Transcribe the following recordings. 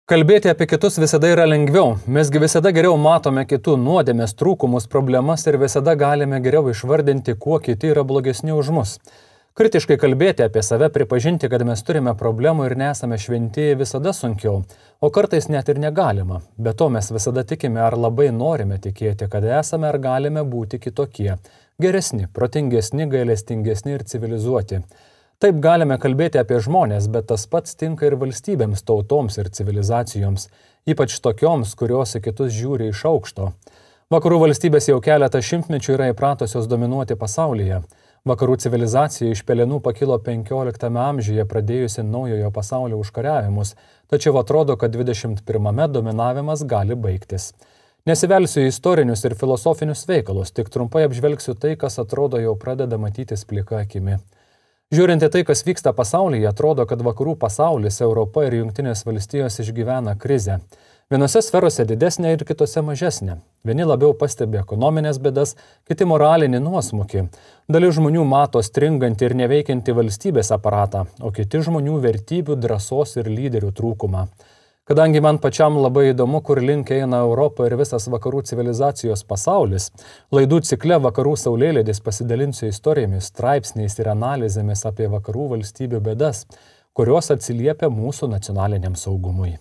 Kalbėti apie kitus visada yra lengviau. Mesgi visada geriau matome kitų nuodėmės, trūkumus, problemas ir visada galime geriau išvardinti, kuo kiti yra blogesni už mus. Kritiškai kalbėti apie save, pripažinti, kad mes turime problemų ir nesame šventieji visada sunkiau, o kartais net ir negalima. Be to mes visada tikime ar labai norime tikėti, kad esame ar galime būti kitokie. Geresni, protingesni, gailestingesni ir civilizuoti. Taip galime kalbėti apie žmonės, bet tas pats tinka ir valstybėms, tautoms ir civilizacijoms, ypač tokioms, kurios į kitus žiūri iš aukšto. Vakarų valstybės jau keletą šimtmečių yra įpratusios dominuoti pasaulyje. Vakarų civilizacija iš pelenų pakilo 15 amžiuje pradėjusi naujojo pasaulio užkariavimus, tačiau atrodo, kad 21 dominavimas gali baigtis. Nesivelsiu į istorinius ir filosofinius veikalus, tik trumpai apžvelgsiu tai, kas atrodo jau pradeda matytis plika akimi. Žiūrint į tai, kas vyksta pasaulyje, atrodo, kad vakarų pasaulis, Europa ir Jungtinės valstijos išgyvena krizę. Vienose sferose didesnė ir kitose mažesnė. Vieni labiau pastebi ekonominės bėdas, kiti moralinį nuosmukį. Dalis žmonių mato stringantį ir neveikiantį valstybės aparatą, o kiti žmonių vertybių, drąsos ir lyderių trūkumą. Kadangi man pačiam labai įdomu, kur link eina Europa ir visas vakarų civilizacijos pasaulis, laidų cikle Vakarų saulėlydis pasidalinsiu istorijomis, straipsniais ir analizėmis apie vakarų valstybių bėdas, kurios atsiliepia mūsų nacionaliniam saugumui.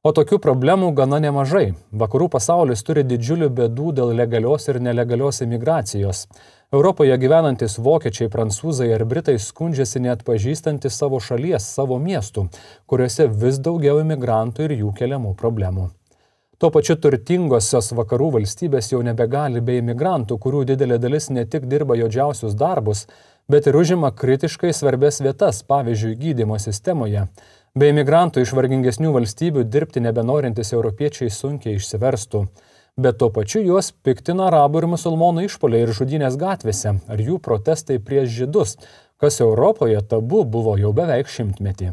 O tokių problemų gana nemažai. Vakarų pasaulis turi didžiulių bėdų dėl legalios ir nelegalios imigracijos. Europoje gyvenantis vokiečiai, prancūzai ir britai skundžiasi net pažįstantis savo šalies, savo miestų, kuriuose vis daugiau imigrantų ir jų keliamų problemų. Tuo pačiu turtingosios vakarų valstybės jau nebegali be imigrantų, kurių didelė dalis ne tik dirba juodžiausius darbus, bet ir užima kritiškai svarbias vietas, pavyzdžiui, gydymo sistemoje. Be imigrantų iš vargingesnių valstybių dirbti nebenorintis europiečiai sunkiai išsiverstų. Bet tuo pačiu juos piktina arabų ir musulmonų išpuoliai ir žudynės gatvėse, ar jų protestai prieš žydus, kas Europoje tabu buvo jau beveik šimtmetį.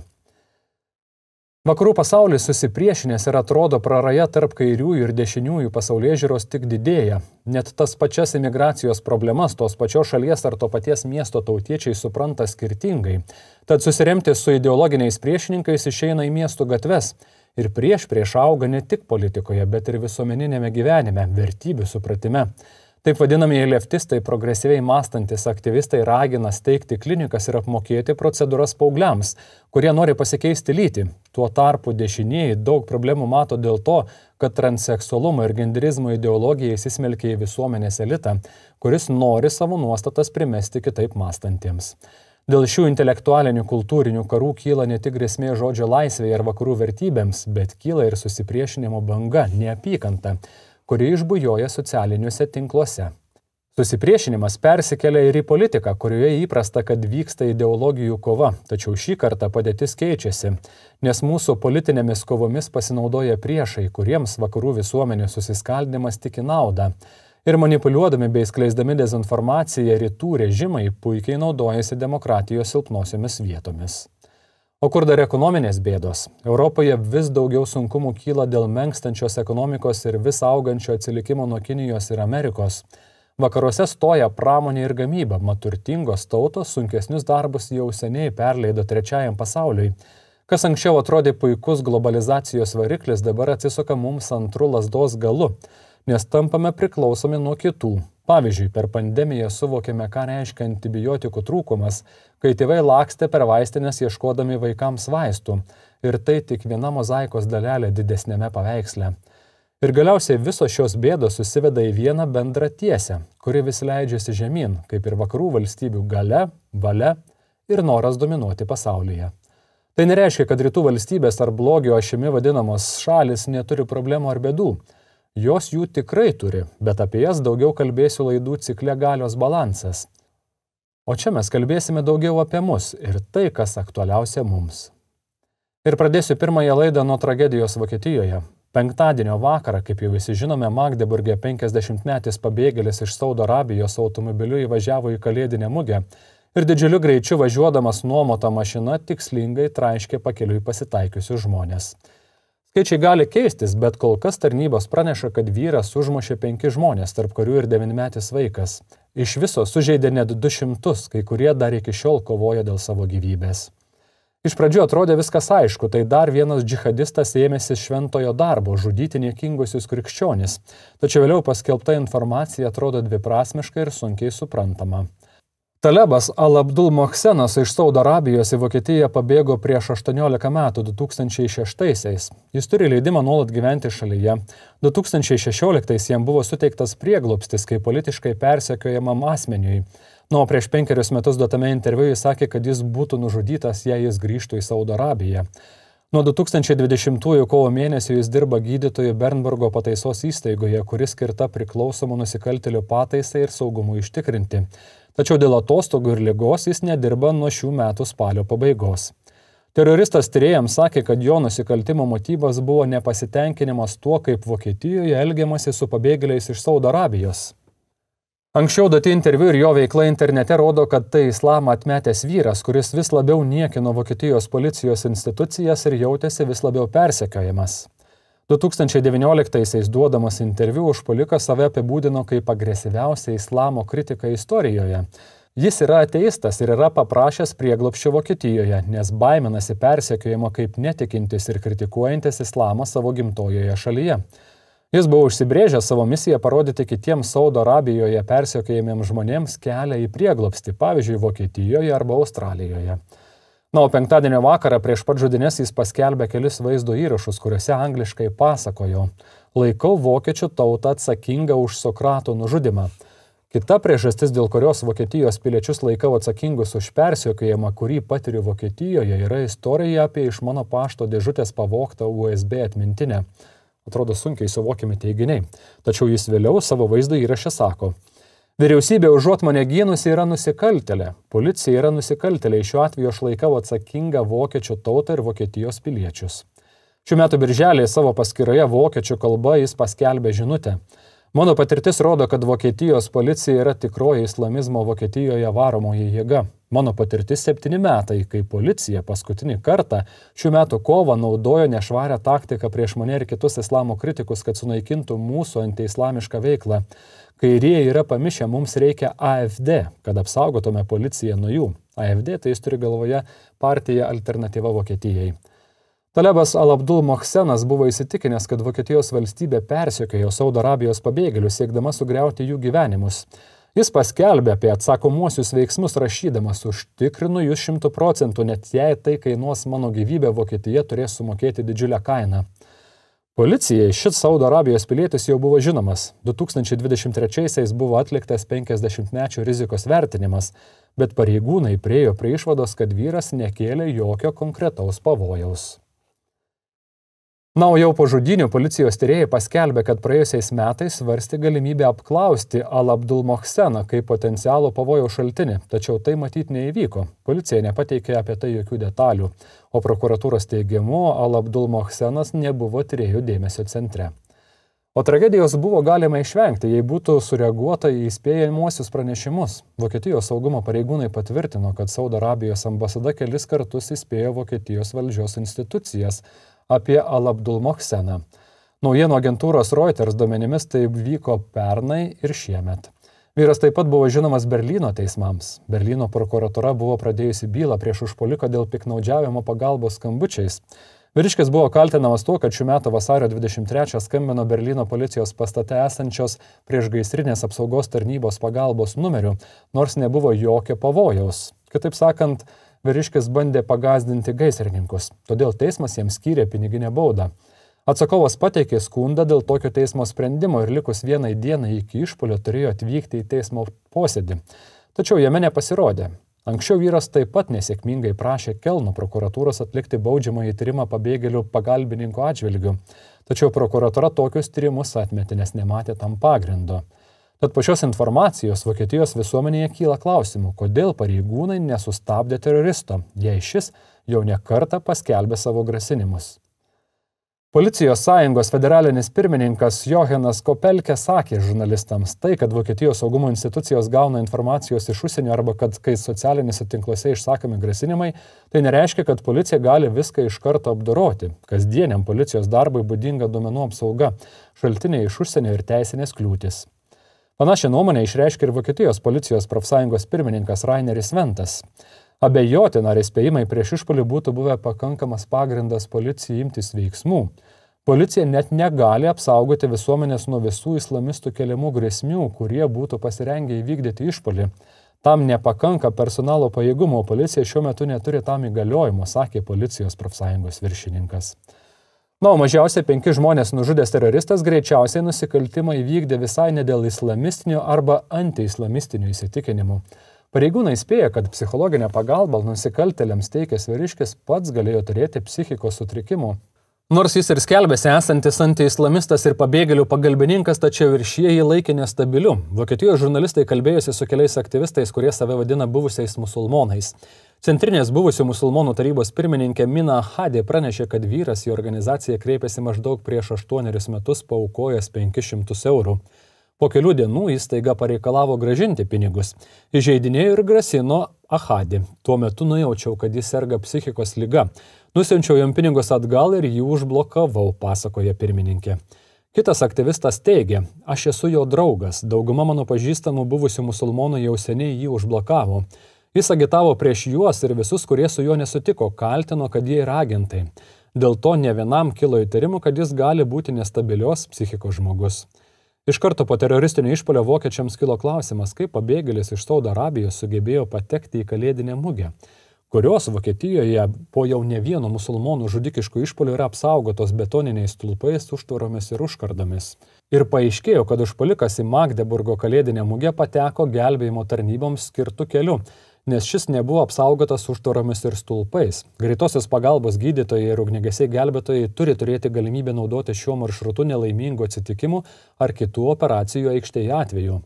Vakarų pasaulis susipriešinęs ir atrodo praraja tarp kairiųjų ir dešiniųjų pasaulėžiūros tik didėja. Net tas pačias imigracijos problemas tos pačios šalies ar to paties miesto tautiečiai supranta skirtingai. Tad susiremti su ideologiniais priešininkais išeina į miestų gatves. Ir prieš auga ne tik politikoje, bet ir visuomeninėme gyvenime, vertybių supratime. Taip vadinamieji leftistai, progresyviai mąstantis aktyvistai ragina steigti klinikas ir apmokėti procedūras paaugliams, kurie nori pasikeisti lytį. Tuo tarpu dešinieji daug problemų mato dėl to, kad transseksualumo ir genderizmo ideologija įsismelkia į visuomenės elitą, kuris nori savo nuostatas primesti kitaip mąstantiems. Dėl šių intelektualinių kultūrinių karų kyla ne tik grėsmė žodžio laisvėje ir vakarų vertybėms, bet kyla ir susipriešinimo banga, neapykanta, kuri išbujoja socialiniuose tinkluose. Susipriešinimas persikelia ir į politiką, kurioje įprasta, kad vyksta ideologijų kova, tačiau šį kartą padėtis keičiasi, nes mūsų politinėmis kovomis pasinaudoja priešai, kuriems vakarų visuomenės susiskaldymas tik į naudą. Ir manipuliuodami bei skleisdami dezinformaciją rytų režimai puikiai naudojasi demokratijos silpnosiomis vietomis. O kur dar ekonominės bėdos? Europoje vis daugiau sunkumų kyla dėl menkstančios ekonomikos ir vis augančio atsilikimo nuo Kinijos ir Amerikos. Vakaruose stoja pramonė ir gamyba, mat turtingos tautos sunkesnius darbus jau seniai perleido trečiajam pasauliui. Kas anksčiau atrodė puikus globalizacijos variklis, dabar atsisuka mums antru lazdos galu, nes tampame priklausomi nuo kitų. Pavyzdžiui, per pandemiją suvokėme, ką reiškia antibiotikų trūkumas, kai tėvai lakstė per vaistinės ieškodami vaikams vaistų. Ir tai tik viena mozaikos dalelė didesnėme paveiksle. Ir galiausiai visos šios bėdos susiveda į vieną bendrą tiesę, kuri vis leidžiasi žemyn, kaip ir vakarų valstybių galia, valia ir noras dominuoti pasaulyje. Tai nereiškia, kad rytų valstybės ar blogio ašimi vadinamos šalis neturi problemų ar bėdų. Jos jų tikrai turi, bet apie jas daugiau kalbėsiu laidų cikle Galios balansas. O čia mes kalbėsime daugiau apie mus ir tai, kas aktualiausia mums. Ir pradėsiu pirmąją laidą nuo tragedijos Vokietijoje. Penktadienio vakarą, kaip jau visi žinome, Magdeburge 50-metis pabėgėlis iš Saudo Arabijos automobiliu įvažiavo į kalėdinę mugę ir didžiuliu greičiu važiuodamas nuomota mašina tikslingai traiškė pakeliui pasitaikiusius žmonės. Skaičiai gali keistis, bet kol kas tarnybos praneša, kad vyras užmušė 5 žmonės, tarp kurių ir 9-metis vaikas. Iš viso sužeidė net 200, kai kurie dar iki šiol kovoja dėl savo gyvybės. Iš pradžių atrodė viskas aišku, tai dar vienas džihadistas ėmėsi šventojo darbo – žudyti niekingusius krikščionis. Tačiau vėliau paskelbta informacija atrodo dviprasmiška ir sunkiai suprantama. Talebas Al-Abdul Mohsenas iš Saudo Arabijos į Vokietiją pabėgo prieš 18 metų 2006-aisiais. Jis turi leidimą nuolat gyventi šalyje. 2016-ais jam buvo suteiktas prieglobstis kaip politiškai persekiojamam asmeniui. O prieš 5 metus duotame interviu jis sakė, kad jis būtų nužudytas, jei jis grįžtų į Saudo Arabiją. Nuo 2020 kovo mėnesio jis dirba gydytojų Bernburgo pataisos įstaigoje, kuris skirta priklausomų nusikaltėlių pataisai ir saugumui užtikrinti. Tačiau dėl atostogų ir ligos jis nedirba nuo šių metų spalio pabaigos. Teroristas tyrėjams sakė, kad jo nusikaltimo motyvas buvo nepasitenkinimas tuo, kaip Vokietijoje elgiamasi su pabėgėliais iš Saudo Arabijos. Anksčiau duoti interviu ir jo veikla internete rodo, kad tai islamą atmetęs vyras, kuris vis labiau niekino Vokietijos policijos institucijas ir jautėsi vis labiau persekiojamas. 2019-aisiais duodamas interviu užpuolikas save apibūdino kaip agresyviausią islamo kritiką istorijoje. Jis yra ateistas ir yra paprašęs prieglobsčio Vokietijoje, nes baiminasi persekiojimo kaip netikintis ir kritikuojantis islamą savo gimtojoje šalyje. Jis buvo užsibrėžęs savo misiją parodyti kitiems Saudo Arabijoje persekiojamiems žmonėms kelią į prieglobstį, pavyzdžiui, Vokietijoje arba Australijoje. O penktadienio vakarą prieš pat žudynes jis paskelbė kelis vaizdo įrašus, kuriuose angliškai pasakojo: "Laikau vokiečių tautą atsakingą už Sokrato nužudymą." Kita priežastis, dėl kurios Vokietijos piliečius laikau atsakingus už persekiojimą, kurį patiriu Vokietijoje, yra istorija apie iš mano pašto dėžutės pavogtą USB atmintinę. Atrodo sunkiai suvokiami teiginiai. Tačiau jis vėliau savo vaizdo įraše sako: "Vyriausybė užuot mane gynusi yra nusikaltėlė. Policija yra nusikaltėlė. Šiuo atveju aš laikau atsakingą vokiečių tautą ir Vokietijos piliečius." Šių metų birželį savo paskyroje vokiečių kalba jis paskelbė žinutę: "Mano patirtis rodo, kad Vokietijos policija yra tikroji islamizmo Vokietijoje varomoji jėga. Mano patirtis 7 metai, kai policija paskutinį kartą šių metų kovą naudojo nešvarę taktiką prieš mane ir kitus islamo kritikus, kad sunaikintų mūsų antiislamišką veiklą. Kairieji yra pamišę, mums reikia AfD, kad apsaugotume policiją nuo jų." AfD tai jis turi galvoje partiją Alternatyva Vokietijai. Talebas Al-Abdul Mohsenas buvo įsitikinęs, kad Vokietijos valstybė persekiojo Saudo Arabijos pabėgėlius, siekdama sugriauti jų gyvenimus. Jis paskelbė apie atsakomuosius veiksmus rašydamas: "Užtikrinu jūs 100%, net jei tai kainuos mano gyvybę, Vokietija turės sumokėti didžiulę kainą." Policijai šis Saudo Arabijos pilietis jau buvo žinomas. 2023-aisiais buvo atliktas 50-mečio rizikos vertinimas, bet pareigūnai priėjo prie išvados, kad vyras nekėlė jokio konkretaus pavojaus. O jau po žudynių policijos tyrėjai paskelbė, kad praėjusiais metais svarstė galimybę apklausti Al-Abdul Mohseną kaip potencialo pavojaus šaltinį, tačiau tai matyti neįvyko. Policija nepateikė apie tai jokių detalių, o prokuratūros teigimu Al-Abdul Mohsenas nebuvo tyrėjų dėmesio centre. O tragedijos buvo galima išvengti, jei būtų sureaguota į įspėjamuosius pranešimus. Vokietijos saugumo pareigūnai patvirtino, kad Saudo Arabijos ambasada kelis kartus įspėjo Vokietijos valdžios institucijas apie Al-Abdul Mohseną. Naujienų agentūros Reuters duomenimis tai vyko pernai ir šiemet. Vyras taip pat buvo žinomas Berlyno teismams. Berlyno prokuratūra buvo pradėjusi bylą prieš užpuoliką dėl piktnaudžiavimo pagalbos skambučiais. Vyriškis buvo kaltinamas tuo, kad šių metų vasario 23 skambino Berlyno policijos pastate esančios priešgaisrinės apsaugos tarnybos pagalbos numeriu, nors nebuvo jokio pavojaus. Kitaip sakant, vyriškis bandė pagazdinti gaisrininkus, todėl teismas jiems skyrė piniginę baudą. Atsakovas pateikė skundą dėl tokio teismo sprendimo ir likus vienai dienai iki išpuolio turėjo atvykti į teismo posėdį. Tačiau jame nepasirodė. Anksčiau vyras taip pat nesėkmingai prašė Kelno prokuratūros atlikti baudžiamąjį tyrimą pabėgėlių pagalbininko atžvilgiu. Tačiau prokuratūra tokius tyrimus atmetė, nes nematė tam pagrindo. Tad po šios informacijos Vokietijos visuomenėje kyla klausimų, kodėl pareigūnai nesustabdė teroristo, jei šis jau ne kartą paskelbė savo grasinimus. Policijos sąjungos federalinis pirmininkas Johanas Kopelke sakė žurnalistams, tai, kad Vokietijos saugumo institucijos gauna informacijos iš užsienio arba kad kai socialinėse tinkluose išsakomi grasinimai, tai nereiškia, kad policija gali viską iš karto apdoroti. Kasdieniam policijos darbui būdinga duomenų apsauga, šaltiniai iš užsienio ir teisinės kliūtis. Panašią nuomonę išreiškė ir Vokietijos policijos profsąjungos pirmininkas Raineris Ventas. Abejotina, ar įspėjimai prieš išpuolį būtų buvę pakankamas pagrindas policijai imtis veiksmų. Policija net negali apsaugoti visuomenės nuo visų islamistų keliamų grėsmių, kurie būtų pasirengę įvykdyti išpuolį. Tam nepakanka personalo pajėgumo, policija šiuo metu neturi tam įgaliojimo, sakė policijos profsąjungos viršininkas. O mažiausiai 5 žmonės nužudęs teroristas greičiausiai nusikaltimą įvykdė visai ne dėl islamistinių arba antiislamistinių įsitikinimų. Pareigūnai spėja, kad psichologinę pagalbą nusikaltėliams teikęs vyriškis pats galėjo turėti psichikos sutrikimų. Nors jis ir skelbėsi esantis antiislamistas ir pabėgėlių pagalbininkas, tačiau ir šie jį laikė nestabiliu. Vokietijos žurnalistai kalbėjosi su keliais aktyvistais, kurie save vadina buvusiais musulmonais. Centrinės buvusių musulmonų tarybos pirmininkė Mina Hadė pranešė, kad vyras į organizaciją kreipėsi maždaug prieš 8 metus paaukojęs 500 eurų. Po kelių dienų jis staiga pareikalavo grąžinti pinigus. Įžeidinėjo ir grasino Ahadį. Tuo metu nujaučiau, kad jis serga psichikos liga. Nusiunčiau jam pinigus atgal ir jį užblokavau, pasakoja pirmininkė. Kitas aktyvistas teigia, aš esu jo draugas, dauguma mano pažįstamų buvusių musulmonų jau seniai jį užblokavo. Jis agitavo prieš juos ir visus, kurie su juo nesutiko, kaltino, kad jie yra agentai. Dėl to ne vienam kilo įtarimų, kad jis gali būti nestabilios psichikos žmogus. Iš karto po teroristinio išpuolio vokiečiams kilo klausimas, kaip pabėgėlis iš Saudo Arabijos sugebėjo patekti į kalėdinę mugę, kurios Vokietijoje po jau ne vieno musulmonų žudikiškų išpuolių yra apsaugotos betoniniais stulpais, užtvaromis ir užkardomis. Ir paaiškėjo, kad užpuolikas į Magdeburgo kalėdinę mugę pateko gelbėjimo tarnyboms skirtu keliu, nes šis nebuvo apsaugotas užtvaromis ir stulpais. Greitosios pagalbos gydytojai ir ugniagesiai gelbėtojai turi turėti galimybę naudoti šiuo maršrutu nelaimingų atsitikimų ar kitų operacijų aikštėje atveju.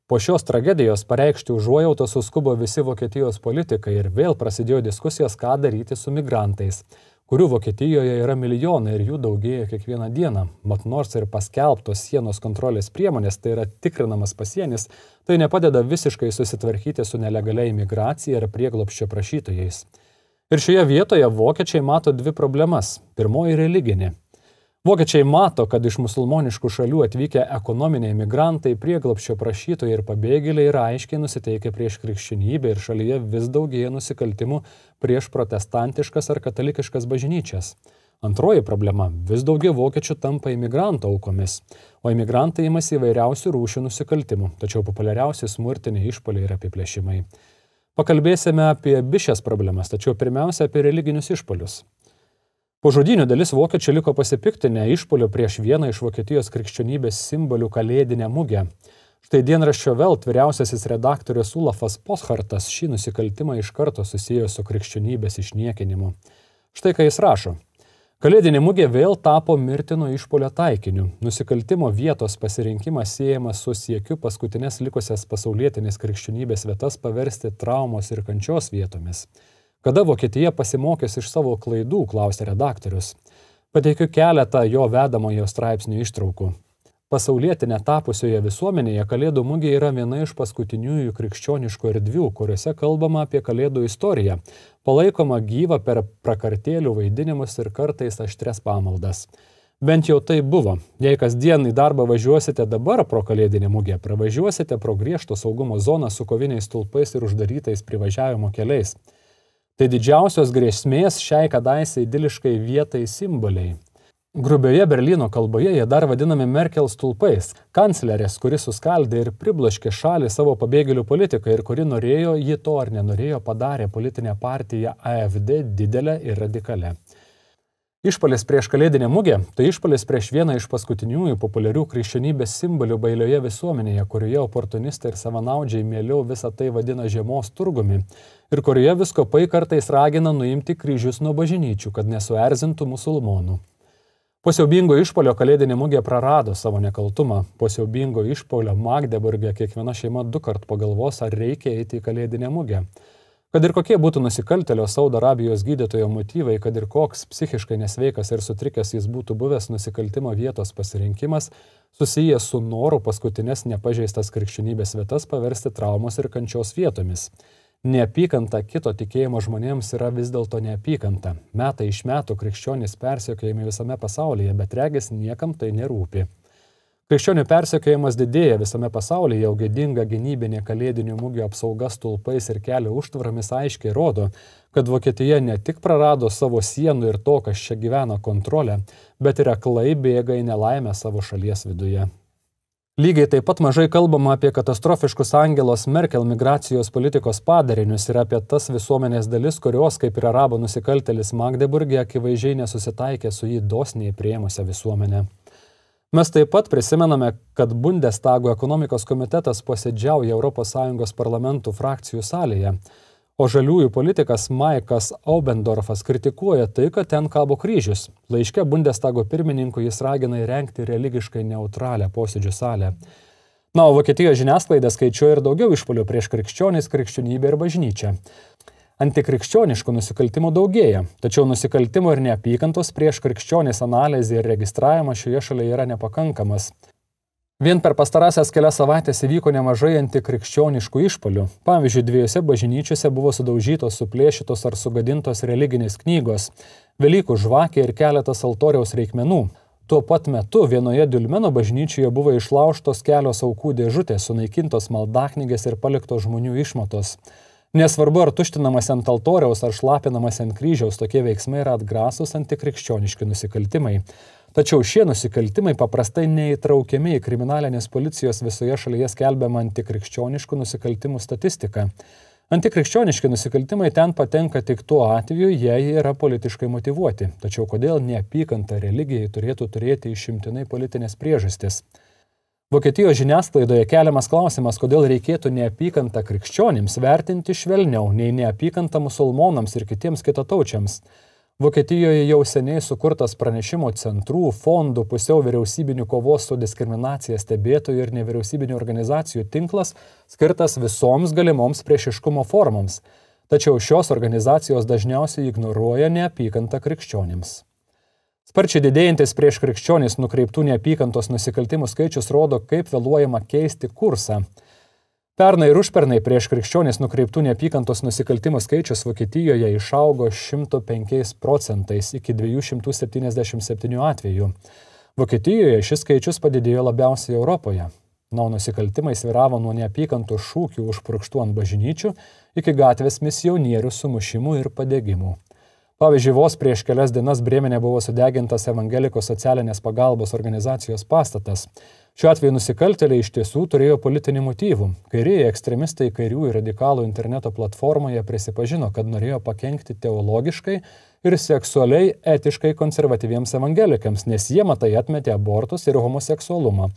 Po šios tragedijos pareikšti užuojautą suskubo visi Vokietijos politikai ir vėl prasidėjo diskusijos, ką daryti su migrantais, kurių Vokietijoje yra milijonai ir jų daugėja kiekvieną dieną. Mat nors ir paskelbtos sienos kontrolės priemonės, tai yra tikrinamas pasienis, tai nepadeda visiškai susitvarkyti su nelegalia imigracija ir prieglobsčio prašytojais. Ir šioje vietoje vokiečiai mato 2 problemas. Pirmoji religinė. Vokiečiai mato, kad iš musulmoniškų šalių atvykę ekonominiai migrantai, prieglobsčio prašytojai ir pabėgėliai yra aiškiai nusiteikę prieš krikščionybę ir šalyje vis daugėja nusikaltimų prieš protestantiškas ar katalikiškas bažnyčias. Antroji problema – vis daugiau vokiečių tampa imigrantų aukomis, o imigrantai imasi įvairiausių rūšių nusikaltimų, tačiau populiariausi smurtiniai išpuoliai ir apiplėšimai. Pakalbėsime apie abi šias problemas, tačiau pirmiausia apie religinius išpuolius. Po žudynių dalis vokiečių liko pasipiktinę išpuoliu prieš vieną iš Vokietijos krikščionybės simbolių kalėdinę mugę. Štai dienraščio Welt vyriausiasis redaktorius Ulafas Poschartas šį nusikaltimą iš karto susiejo su krikščionybės išniekinimu. Štai ką jis rašo. Kalėdinė mugė vėl tapo mirtino išpuolio taikiniu. Nusikaltimo vietos pasirinkimas siejamas su siekiu paskutinės likusias pasaulietinės krikščionybės vietas paversti traumos ir kančios vietomis. Kada Vokietija pasimokys iš savo klaidų, klausė redaktorius. Pateikiu keletą jo vedamojo straipsnių ištraukų. Pasaulietinė tapusioje visuomenėje Kalėdų mugė yra viena iš paskutiniųjų krikščioniškų erdvių, kuriuose kalbama apie Kalėdų istoriją, palaikoma gyva per prakartėlių vaidinimus ir kartais aštrias pamaldas. Bent jau tai buvo. Jei kasdien į darbą važiuosite dabar pro Kalėdinę mugę, pravažiuosite pro griežto saugumo zoną su koviniais stulpais ir uždarytais privažiavimo keliais. Tai didžiausios grėsmės šiai kadaise idiliškai vietai simboliai. Grubioje Berlyno kalboje jie dar vadinami Merkel stulpais, kanclerės, kuri suskaldė ir pribloškė šalį savo pabėgėlių politiką ir kuri norėjo, ji to ar nenorėjo, padarė politinę partiją AfD didelę ir radikalę. Išpuolis prieš Kalėdinę mugę – tai išpuolis prieš vieną iš paskutiniųjų populiarių krikščionybės simbolių bailioje visuomenėje, kurioje oportunistai ir savanaudžiai mieliau visą tai vadina žiemos turgumi ir kurioje viskopai kartais ragina nuimti kryžius nuo bažnyčių, kad nesuerzintų musulmonų. Po siaubingo išpuolio Kalėdinė mugė prarado savo nekaltumą. Po siaubingo išpuolio Magdeburge kiekviena šeima 2 kart pagalvos, ar reikia eiti į Kalėdinę mugę. Kad ir kokie būtų nusikaltėlio Saudo Arabijos gydytojo motyvai, kad ir koks psichiškai nesveikas ir sutrikęs jis būtų buvęs, nusikaltimo vietos pasirinkimas susijęs su noru paskutinės nepažeistas krikščionybės vietas paversti traumos ir kančios vietomis. Neapykanta kito tikėjimo žmonėms yra vis dėlto neapykanta. Metai iš metų krikščionys persekiojami visame pasaulyje, bet regis niekam tai nerūpi. Krikščionių persekiojimas didėja visame pasaulyje, jau gėdinga gynybinė kalėdinių mugių apsauga stulpais ir kelio užtvaromis aiškiai rodo, kad Vokietija ne tik prarado savo sienų ir to, kas čia gyvena kontrolę, bet ir aklai bėga į nelaimę savo šalies viduje. Lygiai taip pat mažai kalbama apie katastrofiškus Angelos Merkel migracijos politikos padarinius ir apie tas visuomenės dalis, kurios, kaip ir arabo nusikaltėlis Magdeburge, akivaizdžiai nesusitaikė su jį dosniai priėmusią visuomenę. Mes taip pat prisimename, kad Bundestago ekonomikos komitetas posėdžiauja ES parlamentų frakcijų salėje, o žaliųjų politikas Maikas Aubendorfas kritikuoja tai, kad ten kabo kryžius. Laiške Bundestago pirmininkui jis ragina įrengti religiškai neutralią posėdžių salę. O Vokietijos žiniasklaida skaičiuoja ir daugiau išpuolių prieš krikščionis, krikščionybę ir bažnyčią. Antikrikščioniškų nusikaltimų daugėja, tačiau nusikaltimų ir neapykantos prieš krikščionis analizė ir registravimas šioje šalyje yra nepakankamas. Vien per pastarąsias kelias savaitės įvyko nemažai antikrikščioniškų išpuolių. Pavyzdžiui, 2 bažnyčiose buvo sudaužytos, suplėšytos ar sugadintos religinės knygos, Velykų žvakė ir keletas altoriaus reikmenų. Tuo pat metu vienoje Diulmeno bažnyčioje buvo išlaužtos kelios aukų dėžutės, sunaikintos maldaknygės ir paliktos žmonių išmatos. Nesvarbu, ar tuštinamas ant altoriaus, ar šlapinamas ant kryžiaus, tokie veiksmai yra atgrasus antikrikščioniški nusikaltimai. Tačiau šie nusikaltimai paprastai neįtraukiami į kriminalinės policijos visoje šalyje skelbiamą antikrikščioniškų nusikaltimų statistiką. Antikrikščioniški nusikaltimai ten patenka tik tuo atveju, jei yra politiškai motyvuoti. Tačiau kodėl neapykanta religijai turėtų turėti išimtinai politinės priežastis? Vokietijos žiniasklaidoje keliamas klausimas, kodėl reikėtų neapykantą krikščionims vertinti švelniau nei neapykantą musulmonams ir kitiems kitataučiams. Vokietijoje jau seniai sukurtas pranešimo centrų, fondų, pusiau vyriausybinių kovos su diskriminacija stebėtojų ir nevyriausybinių organizacijų tinklas skirtas visoms galimoms priešiškumo formoms. Tačiau šios organizacijos dažniausiai ignoruoja neapykantą krikščionims. Sparčiai didėjantis prieš krikščionis nukreiptų neapykantos nusikaltimų skaičius rodo, kaip vėluojama keisti kursą. Pernai ir užpernai prieš krikščionis nukreiptų neapykantos nusikaltimų skaičius Vokietijoje išaugo 105% iki 277 atvejų. Vokietijoje šis skaičius padidėjo labiausiai Europoje. Nusikaltimai sviravo nuo neapykantų šūkių užpurkštų ant bažnyčių iki gatvės misionierių sumušimų ir padegimų. Pavyzdžiui, vos prieš kelias dienas Brėmene buvo sudegintas Evangelikos socialinės pagalbos organizacijos pastatas. Šiuo atveju nusikaltėliai iš tiesų turėjo politinių motyvų. Kairieji ekstremistai kairiųjų radikalų interneto platformoje prisipažino, kad norėjo pakenkti teologiškai ir seksualiai etiškai konservatyviems evangelikams, nes jie matai atmetė abortus ir homoseksualumą.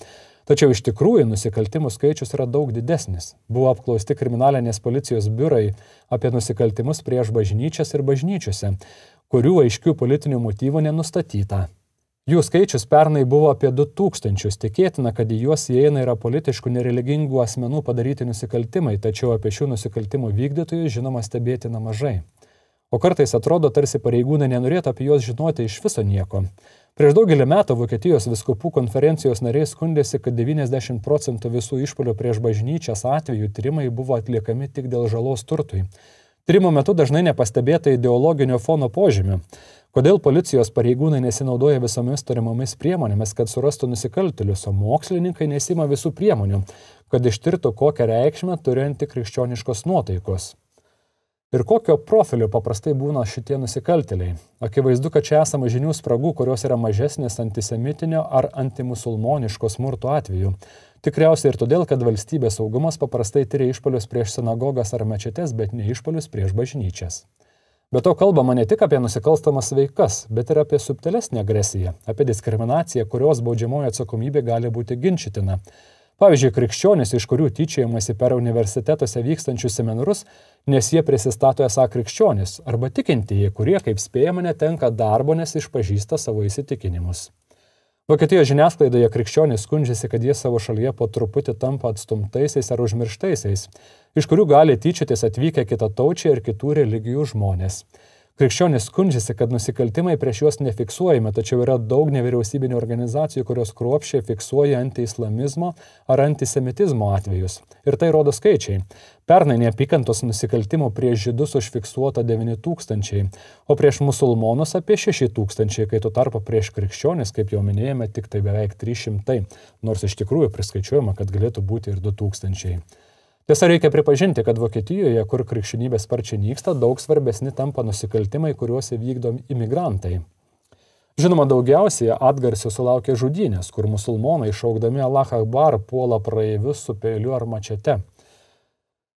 Tačiau iš tikrųjų nusikaltimų skaičius yra daug didesnis. Buvo apklausti kriminalinės policijos biurai apie nusikaltimus prieš bažnyčias ir bažnyčiose, kurių aiškių politinių motyvų nenustatyta. Jų skaičius pernai buvo apie 2000, tikėtina, kad į juos įeina yra politiškų nereligingų asmenų padaryti nusikaltimai, tačiau apie šių nusikaltimų vykdytojų žinoma stebėtina mažai. O kartais atrodo, tarsi pareigūnai nenorėtų apie juos žinoti iš viso nieko. Prieš daugelį metų Vokietijos vyskupų konferencijos nariai skundėsi, kad 90% visų išpuolių prieš bažnyčias atvejų tyrimai buvo atliekami tik dėl žalos turtui. Tyrimo metu dažnai nepastebėta ideologinio fono požymių. Kodėl policijos pareigūnai nesinaudoja visomis turimomis priemonėmis, kad surastų nusikaltėlius, o mokslininkai nesima visų priemonių, kad ištirtų kokią reikšmę turi antikrikščioniškos nuotaikos. Ir kokio profilio paprastai būna šitie nusikaltėliai? Akivaizdu, kad čia esama žinių spragų, kurios yra mažesnės antisemitinio ar antimusulmoniško smurto atveju. Tikriausiai ir todėl, kad valstybės saugumas paprastai tyria išpuolius prieš sinagogas ar mečetes, bet ne išpuolius prieš bažnyčias. Be to kalbama ne tik apie nusikalstamas veikas, bet ir apie subtilesnę agresiją, apie diskriminaciją, kurios baudžiamoji atsakomybė gali būti ginčytina. Pavyzdžiui, krikščionys, iš kurių tyčiojamasi per universitetuose vykstančius seminarus, nes jie prisistato esą krikščionys, arba tikintieji, kurie, kaip spėjama, netenka darbo, nes išpažįsta savo įsitikinimus. Vokietijos žiniasklaidoje krikščionys skundžiasi, kad jie savo šalyje po truputį tampa atstumtaisiais ar užmirštaisiais, iš kurių gali tyčiotis atvykę kitataučiai ir kitų religijų žmonės. Krikščionys skundžiasi, kad nusikaltimai prieš juos nefiksuojami, tačiau yra daug nevyriausybinių organizacijų, kurios kruopščiai fiksuoja antiislamizmo ar antisemitizmo atvejus. Ir tai rodo skaičiai. Pernai neapykantos nusikaltimų prieš žydus užfiksuota 9 000, o prieš musulmonus apie 6 000, kai tuo tarpu prieš krikščionis, kaip jau minėjome, tik tai beveik 300, nors iš tikrųjų priskaičiuojama, kad galėtų būti ir 2000. Tiesa, reikia pripažinti, kad Vokietijoje, kur krikščionybė sparčiai nyksta, daug svarbesni tampa nusikaltimai, kuriuos vykdo imigrantai. Žinoma, daugiausiai atgarsių sulaukia žudynės, kur musulmonai šaukdami Allah Akbar puola praeivius su peiliu ar mačete.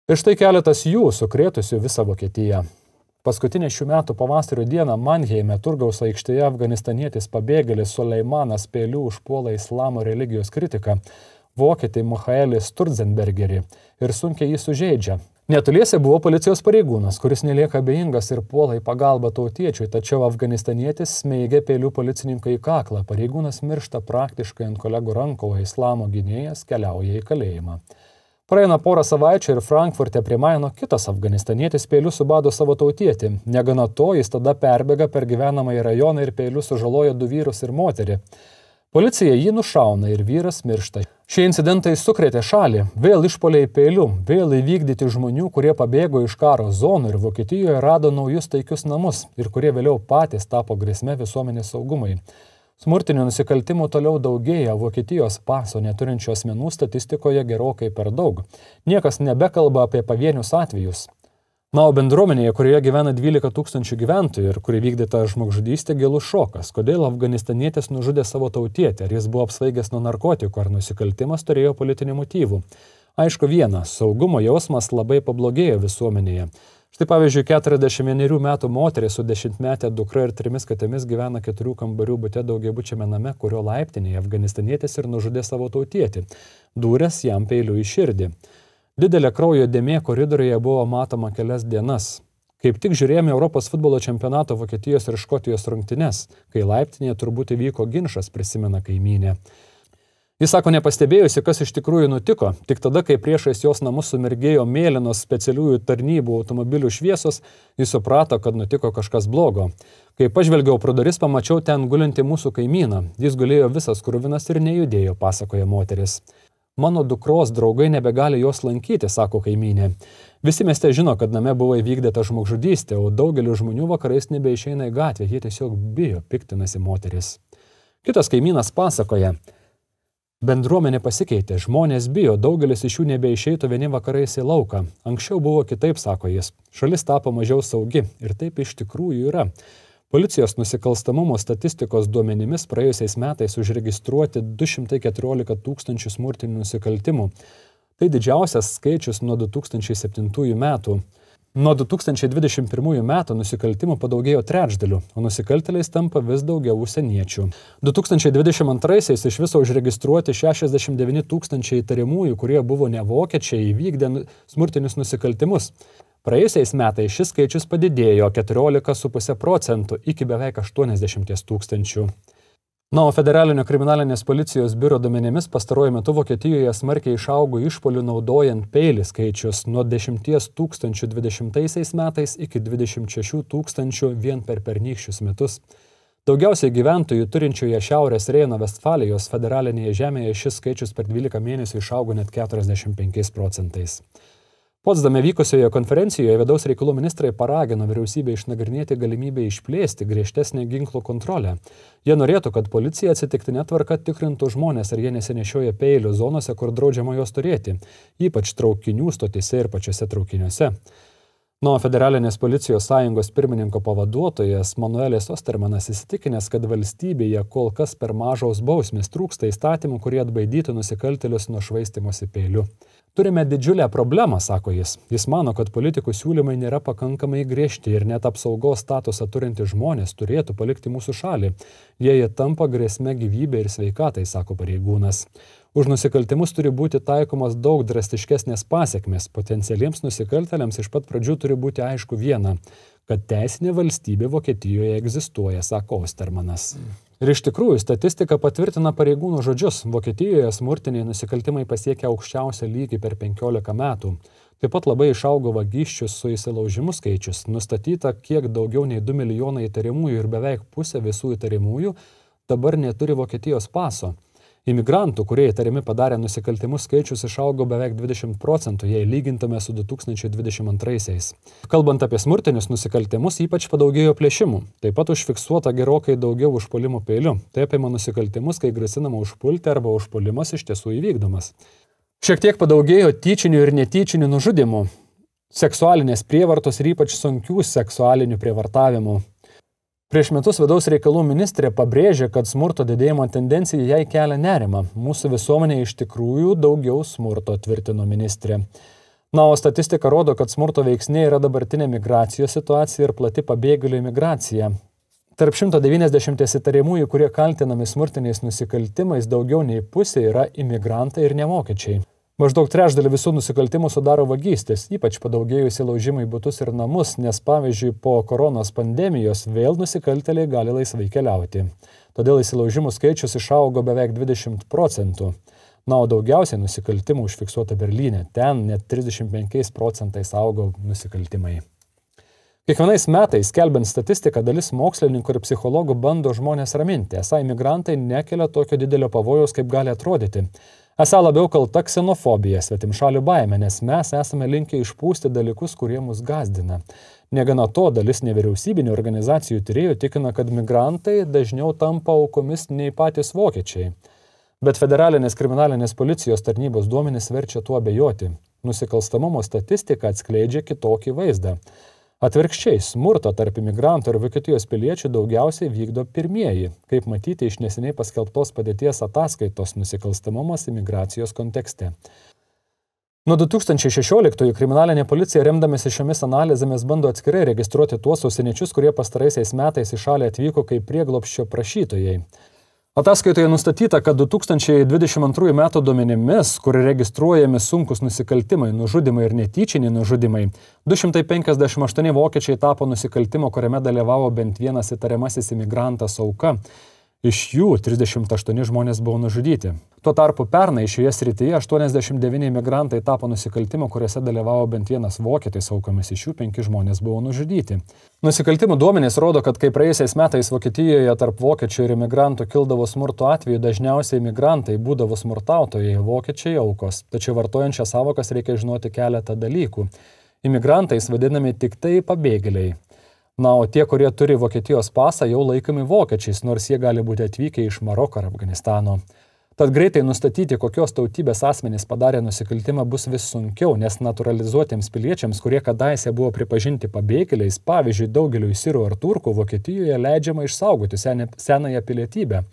Ir štai keletas jų sukrėtusių visą Vokietiją. Paskutinę šių metų pavasario dieną Manheime turgaus aikštėje afganistanietis pabėgėlis Suleimanas peiliu užpuola islamo religijos kritiką, vokietį Michaelį Sturzenbergerį ir sunkiai jį sužeidžia. Netoliese buvo policijos pareigūnas, kuris nelieka abejingas ir puola į pagalbą tautiečiui, tačiau afganistanietis smeigia peiliu policininką į kaklą. Pareigūnas miršta praktiškai ant kolegų rankų, o islamo gynėjas keliauja į kalėjimą. Praeina porą savaičių ir Frankfurte prie Maino kitas afganistanietis peiliu subado savo tautietį. Negana to, jis tada perbėga per gyvenamąjį rajoną ir peiliu sužaloja 2 vyrus ir moterį. Policija jį nušauna ir vyras miršta. Šie incidentai sukrėtė šalį, vėl išpuoliai peiliu, vėl įvykdyti žmonių, kurie pabėgo iš karo zonų ir Vokietijoje rado naujus taikius namus ir kurie vėliau patys tapo grėsme visuomenės saugumui. Smurtinių nusikaltimų toliau daugėja, Vokietijos paso neturinčių asmenų statistikoje gerokai per daug. Niekas nebekalba apie pavienius atvejus. Na, o bendruomenėje, kurioje gyvena 12 000 gyventojų ir kuri vykdyta žmogžudystė, gilus šokas. Kodėl afganistanietis nužudė savo tautietį? Ar jis buvo apsvaigęs nuo narkotikų, ar nusikaltimas turėjo politinių motyvų? Aišku viena, saugumo jausmas labai pablogėjo visuomenėje. Štai pavyzdžiui, 41 metų moteris su 10-metė dukra ir 3 katėmis gyvena 4 kambarių bute daugiabučiame name, kurio laiptinėje afganistanietis ir nužudė savo tautietį, dūręs jam peiliu į širdį. Didelė kraujo dėmė koridoriuje buvo matoma kelias dienas. Kaip tik žiūrėjome Europos futbolo čempionato Vokietijos ir Škotijos rungtynes, kai laiptinėje turbūt įvyko ginčas, prisimena kaimynė. Jis sako, nepastebėjusi, kas iš tikrųjų nutiko, tik tada, kai priešais jos namus sumirgėjo mėlynos specialiųjų tarnybų automobilių šviesos, jis suprato, kad nutiko kažkas blogo. Kai pažvelgiau pro duris, pamačiau ten gulinti mūsų kaimyną. Jis gulėjo visas kruvinas ir nejudėjo, pasakoja moteris. Mano dukros draugai nebegali jos lankyti, sako kaimynė. Visi mieste žino, kad name buvo įvykdyta žmogžudystė, o daugelis žmonių vakarais nebeišeina į gatvę, jie tiesiog bijo, piktinasi moteris. Kitas kaimynas pasakoja. Bendruomenė pasikeitė, žmonės bijo, daugelis iš jų nebeišeitų vieni vakarais į lauką. Anksčiau buvo kitaip, sako jis. Šalis tapo mažiau saugi ir taip iš tikrųjų yra. Policijos nusikalstamumo statistikos duomenimis praėjusiais metais užregistruoti 214 000 smurtinių nusikaltimų. Tai didžiausias skaičius nuo 2007 metų. Nuo 2021 metų nusikaltimų padaugėjo trečdaliu, o nusikaltėliais tampa vis daugiau užsieniečių. 2022-aisiais iš viso užregistruoti 69 000 įtariamųjų, kurie buvo ne vokiečiai, įvykdė smurtinius nusikaltimus. Praėjusiais metais šis skaičius padidėjo 14,5% iki beveik 80 000. Na, o federalinio kriminalinės policijos biuro duomenimis pastaruoju metu Vokietijoje smarkiai išaugo išpuolių naudojant peilį skaičius nuo 10 000 20 metais iki 26 000 vien per pernykščius metus. Daugiausiai gyventojų turinčioje Šiaurės Reino-Vestfalijos federalinėje žemėje šis skaičius per 12 mėnesių išaugo net 45%. Potsdame vykusioje konferencijoje vidaus reikalų ministrai paragino vyriausybę išnagrinėti galimybę išplėsti griežtesnę ginklų kontrolę. Jie norėtų, kad policija atsitiktinė tvarka tikrintų žmonės, ar jie nesinešioja peilių zonose, kur draudžiama juos turėti, ypač traukinių stotise ir pačiose traukiniuose. Nuo Federalinės policijos sąjungos pirmininko pavaduotojas Manuelis Ostermanas įsitikinęs, kad valstybėje kol kas per mažos bausmės, trūksta įstatymų, kurie atbaidytų nusikaltėlius nuo švaistymosi peiliu. Turime didžiulę problemą, sako jis. Jis mano, kad politikų siūlymai nėra pakankamai griežti ir net apsaugos statusą turintys žmonės turėtų palikti mūsų šalį. Jie tampa grėsme gyvybė ir sveikatai, sako pareigūnas. Už nusikaltimus turi būti taikomas daug drastiškesnės pasekmės. Potencialiems nusikaltėliams iš pat pradžių turi būti aišku viena, kad teisinė valstybė Vokietijoje egzistuoja, sako Ostermanas. Ir iš tikrųjų statistika patvirtina pareigūnų žodžius. Vokietijoje smurtiniai nusikaltimai pasiekia aukščiausią lygį per 15 metų. Taip pat labai išaugo vagysčių su įsilaužimu skaičius. Nustatyta kiek daugiau nei 2 milijonai įtariamųjų ir beveik pusė visų įtariamųjų dabar neturi Vokietijos paso. Imigrantų, kurie įtariami padarė nusikaltimus skaičius išaugo beveik 20%, jei lygintume su 2022-aisiais. Kalbant apie smurtinius nusikaltimus, ypač padaugėjo plėšimų. Taip pat užfiksuota gerokai daugiau užpuolimų peiliu. Tai apima nusikaltimus, kai grasinama užpulti arba užpuolimas iš tiesų įvykdomas. Šiek tiek padaugėjo tyčinių ir netyčinių nužudimų, seksualinės prievartos ir ypač sunkių seksualinių prievartavimų. Prieš metus vidaus reikalų ministrė pabrėžė, kad smurto didėjimo tendencija jai kelia nerimą. Mūsų visuomenė iš tikrųjų daugiau smurto, tvirtino ministrė. Na, o statistika rodo, kad smurto veiksniai yra dabartinė migracijos situacija ir plati pabėgėlių imigracija. Tarp 190 įtariamųjų, kurie kaltinami smurtiniais nusikaltimais, daugiau nei pusė yra imigrantai ir nevokiečiai. Maždaug trečdalį visų nusikaltimų sudaro vagystės, ypač padaugėjo įsilaužimai į butus ir namus, nes pavyzdžiui po koronos pandemijos vėl nusikaltėliai gali laisvai keliauti. Todėl įsilaužimų skaičius išaugo beveik 20%. Na, o daugiausiai nusikaltimų užfiksuota Berlyne. Ten net 35% augo nusikaltimai. Kiekvienais metais, skelbiant statistiką, dalis mokslininkų ir psichologų bando žmonės raminti. Esą imigrantai nekelia tokio didelio pavojaus, kaip gali atrodyti. Esą labiau kalta ksenofobija, svetimšalių baimė, nes mes esame linkę išpūsti dalykus, kurie mus gazdina. Negana to, dalis nevyriausybinių organizacijų tyrėjų tikina, kad migrantai dažniau tampa aukomis nei patys vokiečiai. Bet federalinės kriminalinės policijos tarnybos duomenys verčia tuo abejoti. Nusikalstamumo statistika atskleidžia kitokį vaizdą. Atvirkščiai, smurtą tarp imigrantų ir Vokietijos piliečių daugiausiai vykdo pirmieji, kaip matyti iš neseniai paskelbtos padėties ataskaitos nusikalstamumas imigracijos kontekste. Nuo 2016 kriminalinė policija remdamėsi šiomis analizėmis bando atskirai registruoti tuos užsieniečius, kurie pastaraisiais metais į šalį atvyko kaip prieglobsčio prašytojai. Ataskaitoje nustatyta, kad 2022 metų duomenimis, kur registruojami sunkus nusikaltimai, nužudimai ir netyčiniai nužudimai, 258 vokiečiai tapo nusikaltimo, kuriame dalyvavo bent vienas įtariamasis imigrantas auka. Iš jų 38 žmonės buvo nužudyti. Tuo tarpu pernai šioje srityje 89 imigrantai tapo nusikaltimo, kuriuose dalyvavo bent vienas vokietis aukomis, iš jų 5 žmonės buvo nužudyti. Nusikaltimų duomenys rodo, kad kai praėjusiais metais Vokietijoje tarp vokiečių ir imigrantų kildavo smurto atveju, dažniausiai imigrantai būdavo smurtautojai, vokiečiai aukos. Tačiau vartojant šias sąvokas reikia žinoti keletą dalykų. Imigrantais vadinami tik tai pabėgėliai. Na, o tie, kurie turi Vokietijos pasą, jau laikomi vokiečiais, nors jie gali būti atvykę iš Maroko ar Afganistano. Tad greitai nustatyti, kokios tautybės asmenys padarė nusikaltimą, bus vis sunkiau, nes naturalizuotiems piliečiams, kurie kadaise buvo pripažinti pabėgėliais, pavyzdžiui, daugeliui sirų ar turkų, Vokietijoje leidžiama išsaugoti senąją pilietybę.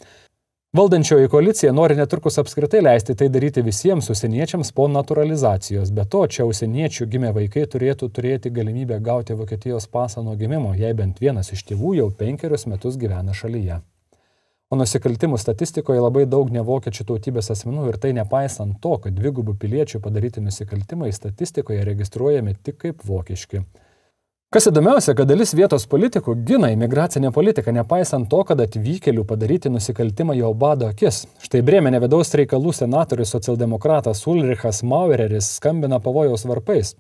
Valdančioji koalicija nori netrukus apskritai leisti tai daryti visiems užsieniečiams po naturalizacijos. Be to, čia užsieniečių gimę vaikai turėtų turėti galimybę gauti Vokietijos pasą nuo gimimo, jei bent vienas iš tėvų jau 5 metus gyvena šalyje. O nusikaltimų statistikoje labai daug nevokiečių tautybės asmenų ir tai nepaisant to, kad dvigubų piliečių padaryti nusikaltimai statistikoje registruojami tik kaip vokiški. Kas įdomiausia, kad dalis vietos politikų gina imigracinę politiką, nepaisant to, kad atvykėlių padaryti nusikaltimą jau bado akis. Štai Brėmene vidaus reikalų senatorius socialdemokratas Ulrichas Maureris skambina pavojaus varpais.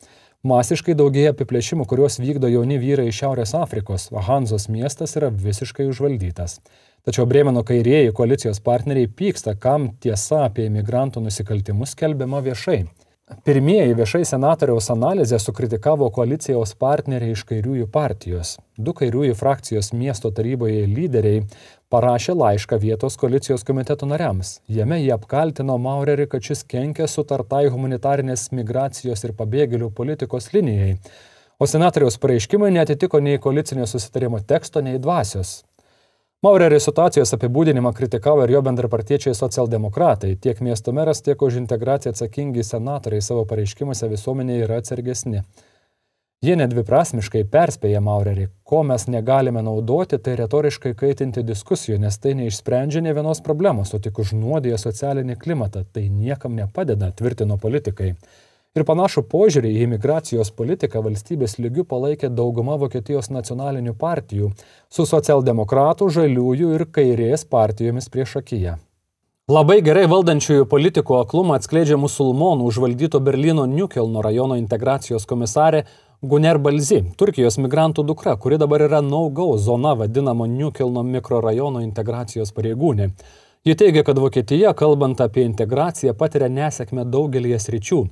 Masiškai daugėja apiplėšimų, kuriuos vykdo jauni vyrai iš Šiaurės Afrikos, o Hanzos miestas yra visiškai užvaldytas. Tačiau Brėmeno kairieji koalicijos partneriai pyksta, kam tiesa apie imigrantų nusikaltimus skelbiama viešai. Pirmieji viešai senatoriaus analizę sukritikavo koalicijos partneriai iš kairiųjų partijos. 2 kairiųjų frakcijos miesto taryboje lyderiai parašė laišką vietos koalicijos komiteto nariams. Jame jie apkaltino Maurerį, kad šis kenkia sutartai humanitarinės migracijos ir pabėgėlių politikos linijai. O senatoriaus pareiškimai neatitiko nei koalicinio susitarimo teksto, nei dvasios. Maurerio situacijos apibūdinimą kritikavo ir jo bendrapartiečiai socialdemokratai. Tiek miesto meras, tiek už integraciją atsakingi senatoriai savo pareiškimuose visuomenėje yra atsargesni. Jie nedviprasmiškai perspėja Maurerį, ko mes negalime naudoti, tai retoriškai kaitinti diskusijų, nes tai neišsprendžia nė vienos problemos, o tik užnuodija socialinį klimatą. Tai niekam nepadeda, tvirtino politikai. Ir panašų požiūrį į imigracijos politiką valstybės lygių palaikė dauguma Vokietijos nacionalinių partijų su socialdemokratų, žaliųjų ir kairės partijomis priešakyje. Labai gerai valdančiųjų politikų aklumą atskleidžia musulmonų užvaldyto Berlyno Neuköllno rajono integracijos komisarė Guner Balzi, Turkijos migrantų dukra, kuri dabar yra no-go zona vadinamo Neuköllno mikrorajono integracijos pareigūnė. Ji teigia, kad Vokietija, kalbant apie integraciją, patiria nesėkmę daugelį sričių.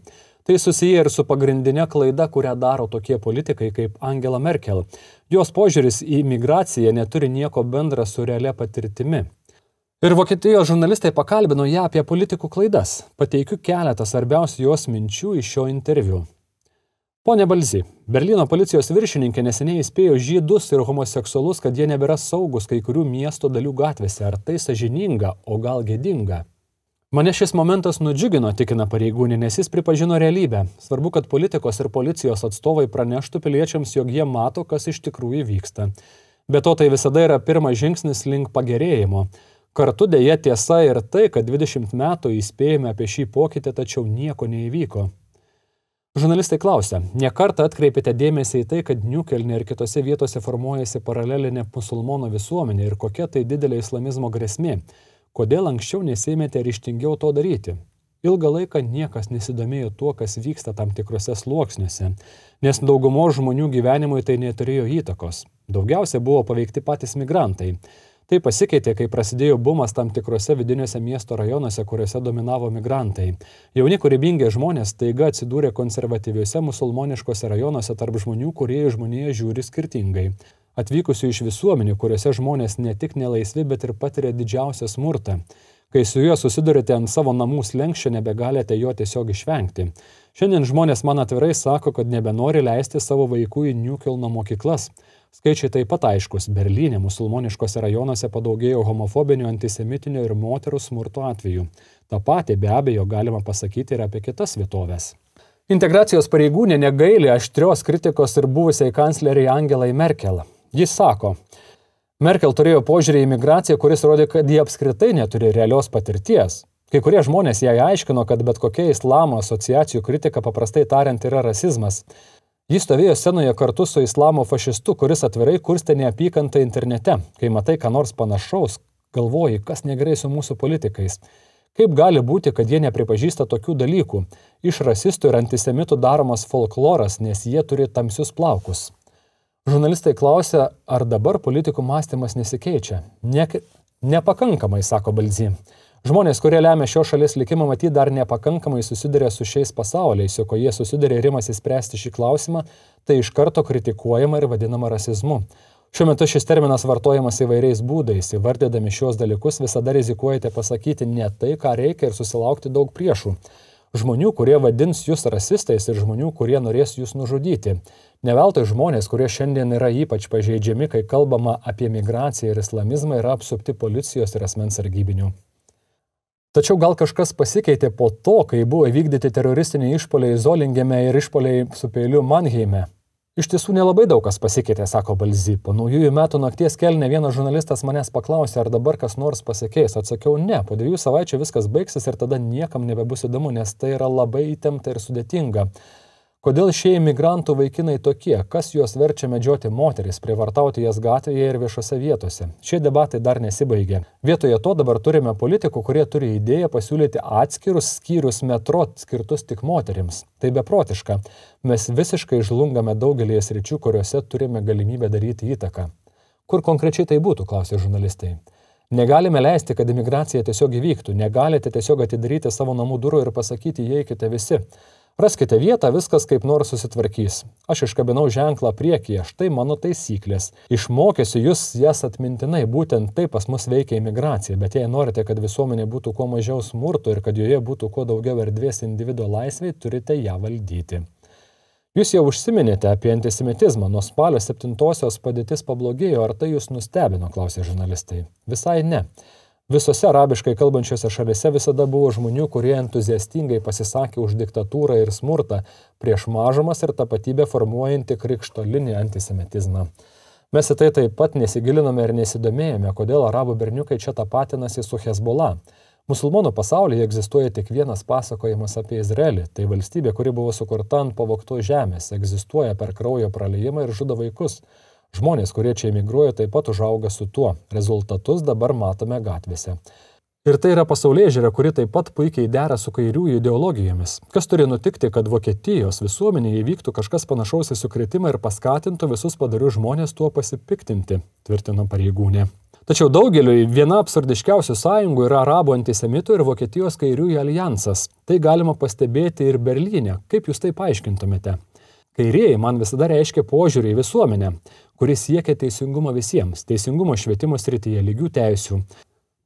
Tai susiję ir su pagrindinė klaida, kurią daro tokie politikai kaip Angela Merkel. Jos požiūris į migraciją neturi nieko bendra su realia patirtimi. Ir Vokietijos žurnalistai pakalbino ją apie politikų klaidas. Pateikiu keletą svarbiausių jos minčių iš šio interviu. Pone Balzi, Berlyno policijos viršininkė neseniai įspėjo žydus ir homoseksualus, kad jie nebėra saugus kai kurių miesto dalių gatvėse. Ar tai sąžininga, o gal gėdinga? Mane šis momentas nudžiugino, tikina pareigūnė, nes jis pripažino realybę. Svarbu, kad politikos ir policijos atstovai praneštų piliečiams, jog jie mato, kas iš tikrųjų vyksta. Be to, tai visada yra pirmas žingsnis link pagerėjimo. Kartu dėja tiesa ir tai, kad 20 metų įspėjome apie šį pokytį, tačiau nieko neįvyko. Žurnalistai klausia, ne kartą atkreipėte dėmesį į tai, kad Neuköllne ir kitose vietose formuojasi paralelinė musulmonų visuomenė ir kokia tai didelė islamizmo grėsmė. Kodėl anksčiau nesėmėte ryžtingiau to daryti? Ilgą laiką niekas nesidomėjo tuo, kas vyksta tam tikrose sluoksniuose, nes daugumos žmonių gyvenimui tai neturėjo įtakos. Daugiausia buvo paveikti patys migrantai. Tai pasikeitė, kai prasidėjo bumas tam tikrose vidiniuose miesto rajonuose, kuriuose dominavo migrantai. Jauni kūrybingi žmonės taiga atsidūrė konservatyviuose musulmoniškose rajonuose tarp žmonių, kurie į žmoniją žiūri skirtingai. Atvykusių iš visuomenių, kuriuose žmonės ne tik nelaisvi, bet ir patiria didžiausią smurtą. Kai su juo susidurite ant savo namų slenksčio, nebegalite jo tiesiog išvengti. Šiandien žmonės man atvirai sako, kad nebenori leisti savo vaikų į Neuköllno mokyklas. Skaičiai taip pat aiškus. Berlyne musulmoniškose rajonuose padaugėjo homofobinio, antisemitinio ir moterų smurto atvejų. Ta pati be abejo galima pasakyti ir apie kitas vietovės. Integracijos pareigūnė negaili aštrios kritikos ir buvusiai kancleriai Angelai Merkel. Jis sako, Merkel turėjo požiūrį į migraciją, kuris rodė, kad jie apskritai neturi realios patirties. Kai kurie žmonės jai aiškino, kad bet kokia islamo asociacijų kritika paprastai tariant yra rasizmas. Jis stovėjo scenoje kartu su islamo fašistu, kuris atvirai kurstė neapykantą internete. Kai matai ką nors panašaus, galvoji, kas negerai su mūsų politikais. Kaip gali būti, kad jie nepripažįsta tokių dalykų? Iš rasistų ir antisemitų daromas folkloras, nes jie turi tamsius plaukus. Žurnalistai klausia, ar dabar politikų mąstymas nesikeičia. Nepakankamai, sako Balzi. Žmonės, kurie lemia šios šalies likimą, matyt dar nepakankamai susiduria su šiais pasauliais, o kai jie susiduria ir imasi spręsti šį klausimą, tai iš karto kritikuojama ir vadinama rasizmu. Šiuo metu šis terminas vartojamas įvairiais būdais. Įvardydami šios dalykus visada rizikuojate pasakyti ne tai, ką reikia ir susilaukti daug priešų. Žmonių, kurie vadins jūs rasistais ir žmonių, kurie norės jūs nužudyti. Ne veltui žmonės, kurie šiandien yra ypač pažeidžiami, kai kalbama apie migraciją ir islamizmą, yra apsupti policijos ir asmens sargybinių. Tačiau gal kažkas pasikeitė po to, kai buvo vykdyti teroristiniai išpoliai Zolingeme ir išpoliai su peiliu Mannheime. Iš tiesų nelabai daug kas pasikeitė, sako Balzi. Po naujųjų metų nakties kelne vienas žurnalistas manęs paklausė, ar dabar kas nors pasikeis. Atsakiau, ne, po 2 savaičių viskas baigsis ir tada niekam nebebus įdomu, nes tai yra labai įtempta ir sudėtinga. Kodėl šie imigrantų vaikinai tokie? Kas juos verčia medžioti moteris, prievartauti jas gatvėje ir viešose vietose? Šie debatai dar nesibaigė. Vietoje to dabar turime politikų, kurie turi idėją pasiūlyti atskirus skyrius metro skirtus tik moterims. Tai beprotiška. Mes visiškai žlungame daugelį sričių, kuriuose turime galimybę daryti įtaką. Kur konkrečiai tai būtų, klausė žurnalistai. Negalime leisti, kad imigracija tiesiog įvyktų. Negalite tiesiog atidaryti savo namų durų ir pasakyti, įeikite visi. Raskite vietą, viskas kaip nors susitvarkys. Aš iškabinau ženklą priekyje, štai mano taisyklės. Išmokysiu jūs jas atmintinai, būtent taip pas mus veikia imigracija, bet jei norite, kad visuomenė būtų kuo mažiau smurto ir kad joje būtų kuo daugiau erdvės individo laisvei, turite ją valdyti. Jūs jau užsiminėte apie antisemitizmą, nuo spalio 7-osios padėtis pablogėjo, ar tai jūs nustebino, klausė žurnalistai. Visai ne. Visose arabiškai kalbančiose šalise visada buvo žmonių, kurie entuziastingai pasisakė už diktatūrą ir smurtą prieš mažumas ir tapatybę formuojantį krikštolinį antisemitizmą. Mes į tai taip pat nesigilinome ir nesidomėjome, kodėl arabų berniukai čia tapatinasi su Hezbollah. Musulmonų pasaulyje egzistuoja tik vienas pasakojimas apie Izraelį. Tai valstybė, kuri buvo sukurta ant pavogtos žemės, egzistuoja per kraujo praliejimą ir žudo vaikus. Žmonės, kurie čia emigruoja, taip pat užauga su tuo. Rezultatus dabar matome gatvėse. Ir tai yra pasaulėžiūra, kuri taip pat puikiai dera su kairiųjų ideologijomis. Kas turi nutikti, kad Vokietijos visuomenėje įvyktų kažkas panašaus į sukrėtimą ir paskatintų visus padarius žmonės tuo pasipiktinti, tvirtino pareigūnė. Tačiau daugeliui viena absurdiškiausių sąjungų yra arabų antisemitų ir Vokietijos kairiųjų alijansas. Tai galima pastebėti ir Berlyne. Kaip jūs tai paaiškintumėte? Kairieji man visada reiškia požiūrį į visuomenę, kuris siekia teisingumo visiems, teisingumo švietimo srityje, lygių teisių.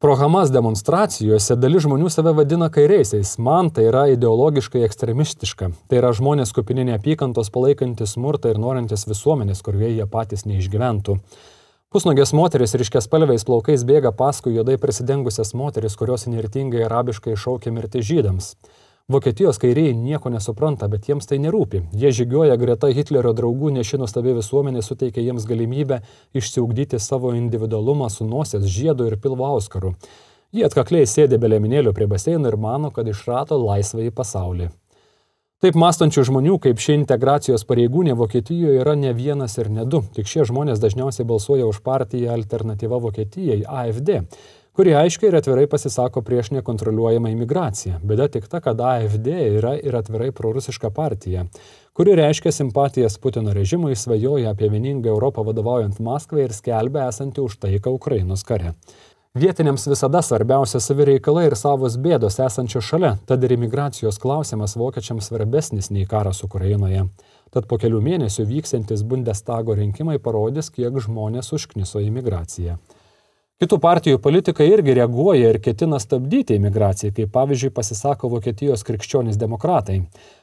Pro Hamas demonstracijose dalis žmonių save vadina kairiaisiais. Man tai yra ideologiškai ekstremistiška. Tai yra žmonės kupini neapykantos palaikantis smurtą ir norintis visuomenės, kurioje jie patys neišgyventų. Pusnogės moteris ryškiaspalviais plaukais bėga paskui juodai prisidengusias moteris, kurios įnirtingai arabiškai šaukia mirti žydams. Vokietijos kairieji nieko nesupranta, bet jiems tai nerūpi. Jie žygiuoja greta Hitlerio draugų, nes ši nuostabi visuomenė suteikia jiems galimybę išsiugdyti savo individualumą su nosies žiedu ir pilvo auskaru. Jie atkakliai sėdi be liemenėlių prie baseino ir mano, kad išrado laisvąjį pasaulį. Taip mąstančių žmonių, kaip ši integracijos pareigūnė Vokietijoje yra ne vienas ir ne du. Tik šie žmonės dažniausiai balsuoja už partiją Alternatyva Vokietijai, AfD, kuri aiškiai ir atvirai pasisako prieš nekontroliuojamą imigraciją. Bėda tik ta, kad AfD yra ir atvirai prorusiška partija, kuri reiškia simpatijas Putino režimui, svajoja apie vieningą Europą vadovaujant Maskvai ir skelbia esanti už taiką Ukrainos kare. Vietiniams visada svarbiausia savi reikalai ir savos bėdos esančios šalia, tad ir imigracijos klausimas vokiečiams svarbesnis nei karas Ukrainoje. Tad po kelių mėnesių vyksiantis Bundestago rinkimai parodys, kiek žmonės užkniso imigraciją. Kitų partijų politikai irgi reaguoja ir ketina stabdyti imigraciją, kaip pavyzdžiui pasisako Vokietijos krikščionys demokratai.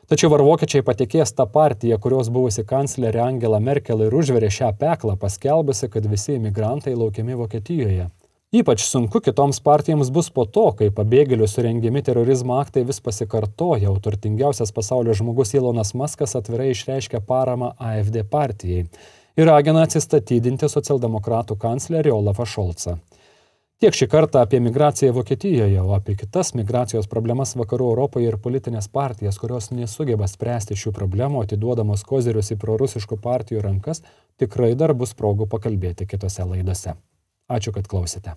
Tačiau ar vokiečiai patikės tą partiją, kurios buvusi kanclerė Angela Merkel ir užverė šią peklą, paskelbusi, kad visi imigrantai laukiami Vokietijoje. Ypač sunku kitoms partijoms bus po to, kai pabėgėlių surengiami terorizmo aktai vis pasikartoja, o turtingiausias pasaulio žmogus Elonas Muskas atvirai išreiškia paramą AfD partijai ir ragina atsistatydinti socialdemokratų kanclerį Olafą Šolcą. Tiek šį kartą apie migraciją Vokietijoje, o apie kitas migracijos problemas vakarų Europoje ir politinės partijas, kurios nesugeba spręsti šių problemų, atiduodamos kozirius į prorusiškų partijų rankas, tikrai dar bus progų pakalbėti kitose laidose. Ačiū, kad klausėte.